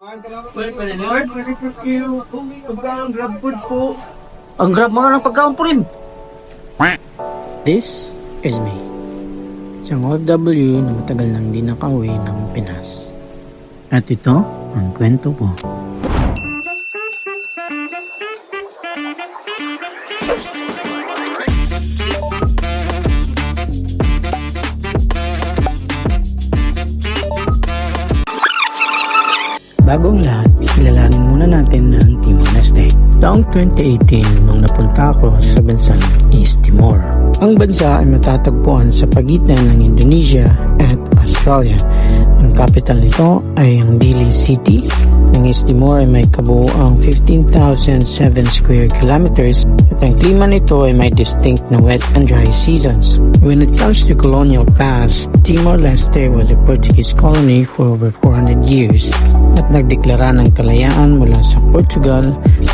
Pwede pa rin yun? Pwede pa kayo. Pagkaang grab food po. Ang grab mo na ng pagkaon po rin. This is me. Isang OFW na matagal nang di nakauwi ng Pinas. At ito ang kwento ko. Bago ang lahat, kilalanin muna natin ang Timor-Leste. Taong 2018 nung napunta ako sa bansang East Timor. Ang bansa ay matatagpuan sa pagitan ng Indonesia at Australia. Ang capital nito ay ang Dili City. Ang East Timor ay may kabuuang 15,007 square kilometers at ang klima nito ay may distinct na wet and dry seasons. When it comes to colonial past, Timor-Leste was a Portuguese colony for over 400 years at nagdeklara ng kalayaan mula sa Portugal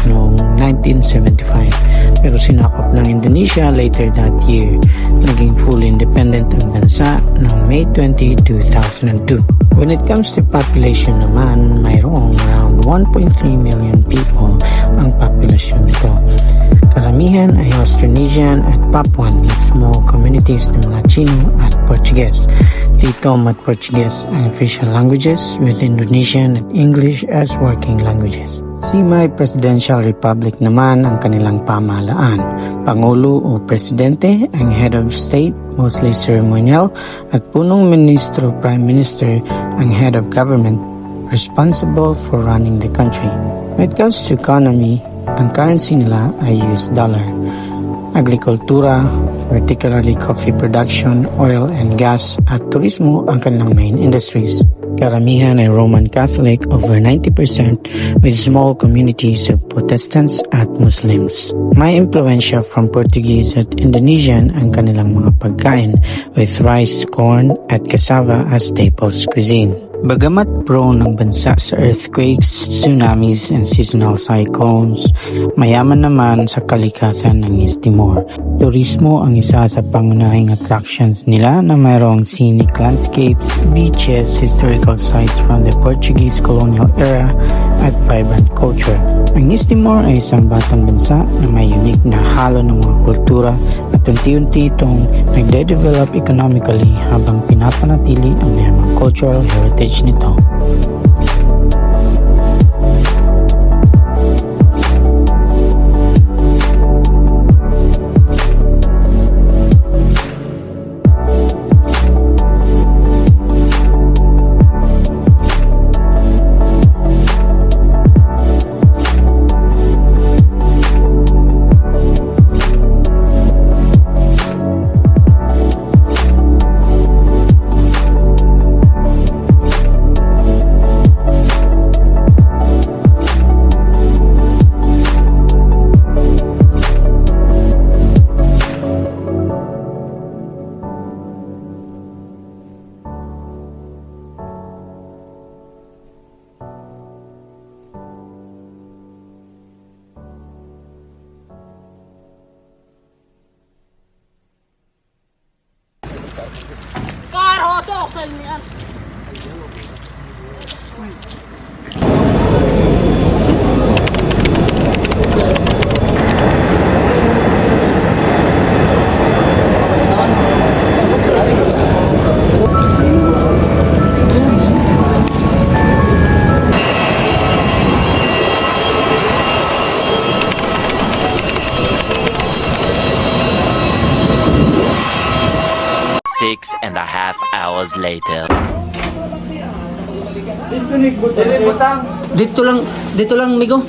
noong 1975 pero sinakop ng Indonesia later that year. Naging fully independent ang bansa noong May 20, 2002. When it comes to population naman, mayroong around 1.3 million people ang populasyon nito. Karamihan ay Austronesian at Papuan with small communities ng mga Chino at Portuguese. Dito mat Portuguese ang official languages with Indonesian at English as working languages. Semi-presidential republic naman ang kanilang pamahalaan. Pangulo o presidente ang head of state, mostly ceremonial, at punong ministro prime minister ang head of government responsible for running the country. When it comes to economy, ang currency nila ay US dollar. Agrikultura, particularly coffee production, oil and gas, at turismo ang kanilang main industries. Karamihan ay Roman Catholic, over 90%, with small communities of Protestants at Muslims. May impluensya from Portuguese at Indonesian ang kanilang mga pagkain, with rice, corn, at cassava as staples cuisine. Bagamat prone ng bansa sa earthquakes, tsunamis, and seasonal cyclones, mayaman naman sa kalikasan ng East Timor. Turismo ang isa sa pangunahing attractions nila na mayroong scenic landscapes, beaches, historical sites from the Portuguese colonial era, at vibrant culture. Ang East Timor ay isang batang bansa na may unique na halo ng mga kultura at unti-unti itong nagde-develop economically habang pinapanatili ang mayamang cultural heritage nito. Six and a half hours later. Dito lang, Migo.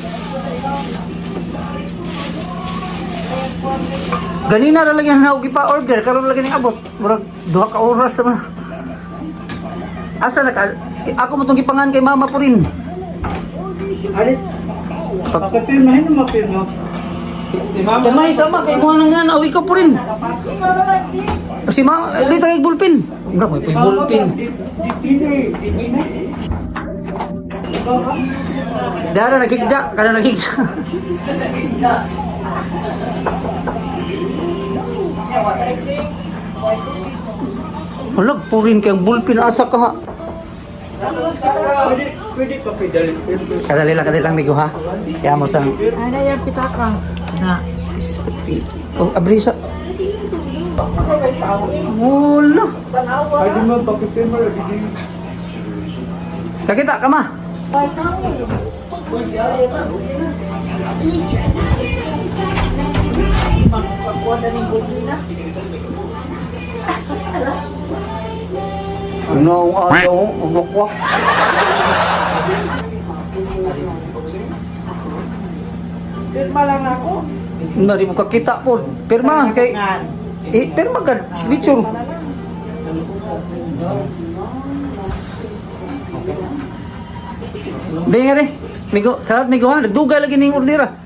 Ganina ra lang yung naugi pa order, karon lagi ning abot. Murag 2 ka oras naman. Asa na ka? Ako mo tong gipangan kay mama po rin. Alit. Pakapirmahin mo mapirma. Kamay sama kay mo nang nga awi ko po rin. Si mama, dito ay bulpin. Nga may bulpin. Dara nakigda, kana nakigda. Walag po rin kayang bulpin asa ka ha. Pwede ka pedalin. Kadali lang migo ha. Kaya mo sa Ano yung pitaka na oh abrisa. Wala. Ay, di mo, pakitin mo lagi. Kakita ka ma. No, umukwa. pirma lang ako. Nari mo kakita po. Pirma kay pirma ka signature. Bengare, migo, salat migo ha, nagdugay lagi ning ordera.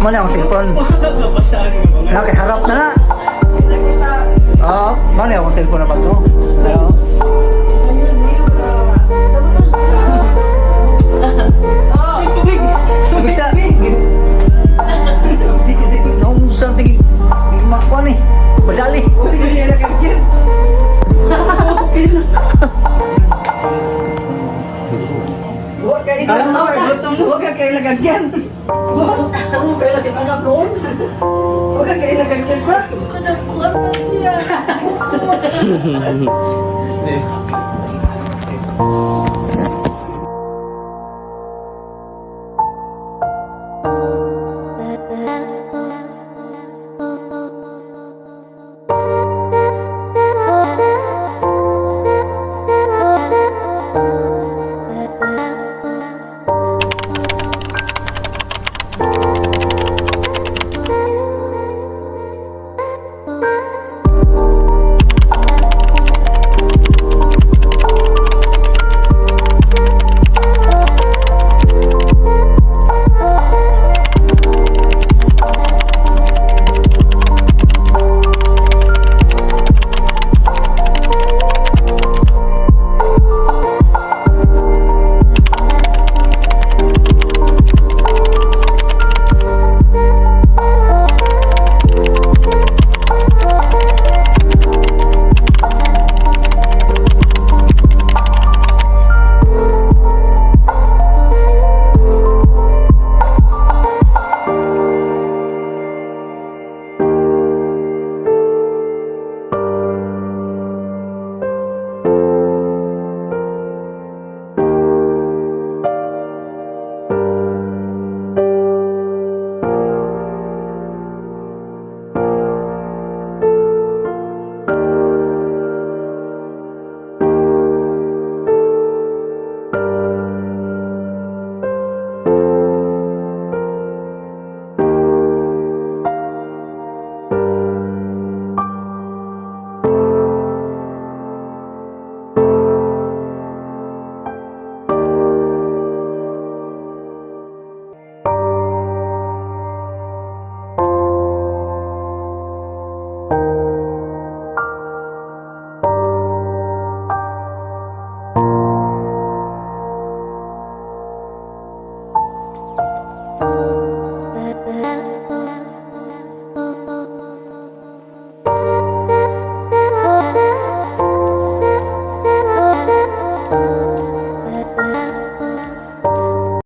Mana ang cellphone? Nakiharap na na. Oo, mana ang cellphone na pagto? Oo. Bisa. Nung something makuha ni. Badali. Huwag ka kayo lagagyan. Kaya na si anak noon. Huwag ka kayo lagagyan ba? Kanakuha na siya.